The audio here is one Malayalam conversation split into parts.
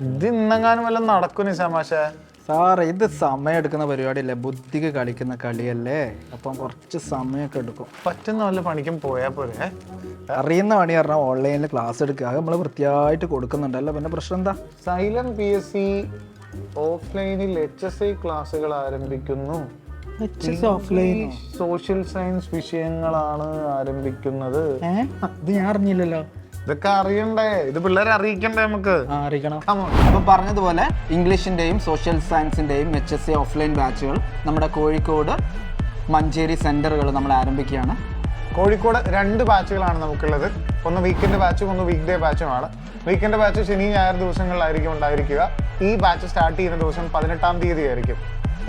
ഇത് ഇന്നെങ്ങാനും വല്ലതും നടക്കും നിസാമാഷേ? സാറേ ഇത് സമയം എടുക്കുന്ന പരിപാടിയല്ലേ, ബുദ്ധിക്ക് കളിക്കുന്ന കളിയല്ലേ, അപ്പം കുറച്ച് സമയമൊക്കെ എടുക്കും. പറ്റുന്ന വല്ല പണിക്കും പോയാൽ പോരെ? അറിയുന്ന പണി പറഞ്ഞാൽ ഓൺലൈനിൽ ക്ലാസ് എടുക്കുക, അത് നമ്മൾ വൃത്തിയായിട്ട് കൊടുക്കുന്നുണ്ടല്ലോ. പിന്നെ പ്രശ്നം എന്താ? സൈലം PSC ഓഫ്ലൈനിൽ HSI ക്ലാസ്സുകൾ ആരംഭിക്കുന്നു. ഓഫ്ലൈൻ സോഷ്യൽ സയൻസ് വിഷയങ്ങളാണ് ആരംഭിക്കുന്നത്. ഇത് ഞാൻ അറിഞ്ഞില്ലല്ലോ. ഇതൊക്കെ അറിയണ്ടേ? ഇത് പിള്ളേരെ അറിയിക്കണ്ടേ നമുക്ക്? അറിയിക്കണം. Come on. അപ്പോൾ പറഞ്ഞതുപോലെ ഇംഗ്ലീഷിൻ്റെയും സോഷ്യൽ സയൻസിൻ്റെയും HSI ഓഫ്ലൈൻ ബാച്ചുകൾ നമ്മുടെ കോഴിക്കോട് മഞ്ചേരി സെൻറ്ററുകൾ നമ്മൾ ആരംഭിക്കുകയാണ്. കോഴിക്കോട് 2 ബാച്ചുകളാണ് നമുക്കുള്ളത്. ഒന്ന് വീക്കെൻഡ് ബാച്ചും ഒന്ന് വീക്ക് ഡേ ബാച്ചുമാണ്. വീക്കെൻഡ് ബാച്ച് ശനി ഞായർ ദിവസങ്ങളിലായിരിക്കും ഉണ്ടായിരിക്കുക. ഈ ബാച്ച് സ്റ്റാർട്ട് ചെയ്യുന്ന ദിവസം 18-ാം തീയതി ആയിരിക്കും.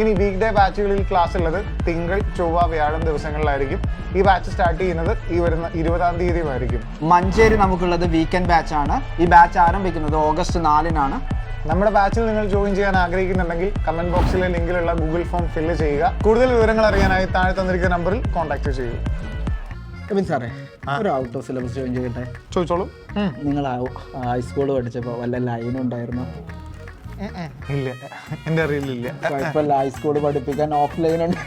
ഇനി വീക്ക് ഡേ ബാച്ചുകളിൽ ക്ലാസ് ഉള്ളത് തിങ്കൾ, ചൊവ്വ, വ്യാഴം ദിവസങ്ങളിലായിരിക്കും. ഈ ബാച്ച് സ്റ്റാർട്ട് ചെയ്യുന്നത് ഈ വരുന്ന 20-ാം തീയതിയുമായിരിക്കും. മഞ്ചേരി നമുക്കുള്ളത് വീക്കെൻഡ് ബാച്ചാണ്. ഈ ബാച്ച് ആരംഭിക്കുന്നത് ഓഗസ്റ്റ് 4-നാണ്. നമ്മുടെ ബാച്ചിൽ നിങ്ങൾ ജോയിൻ ചെയ്യാൻ ആഗ്രഹിക്കുന്നുണ്ടെങ്കിൽ കമന്റ് ബോക്സിലെ ലിങ്കിലുള്ള ഗൂഗിൾ ഫോം ഫില്ല് ചെയ്യുക. കൂടുതൽ വിവരങ്ങൾ അറിയാനായി താഴെ തന്നിരിക്കുന്ന നമ്പറിൽ കോൺടാക്ട് ചെയ്യുക. കബിൻ സാറേ, ഒരു ഔട്ട് ഓഫ് സിലബസ് ജോയിൻ ചെയ്യട്ടെ? ചോദിച്ചോളൂ. നിങ്ങൾ ഹൈസ്കൂൾ പഠിച്ചപ്പോൾ വല്ല ലൈനും ഉണ്ടായിരുന്നോ? ഇല്ല, എൻ്റെ അറിയില്ല. കുഴപ്പമില്ല, ഹൈസ്കൂൾ പഠിപ്പിക്കാൻ ഓഫ് ലൈൻ ഉണ്ട്.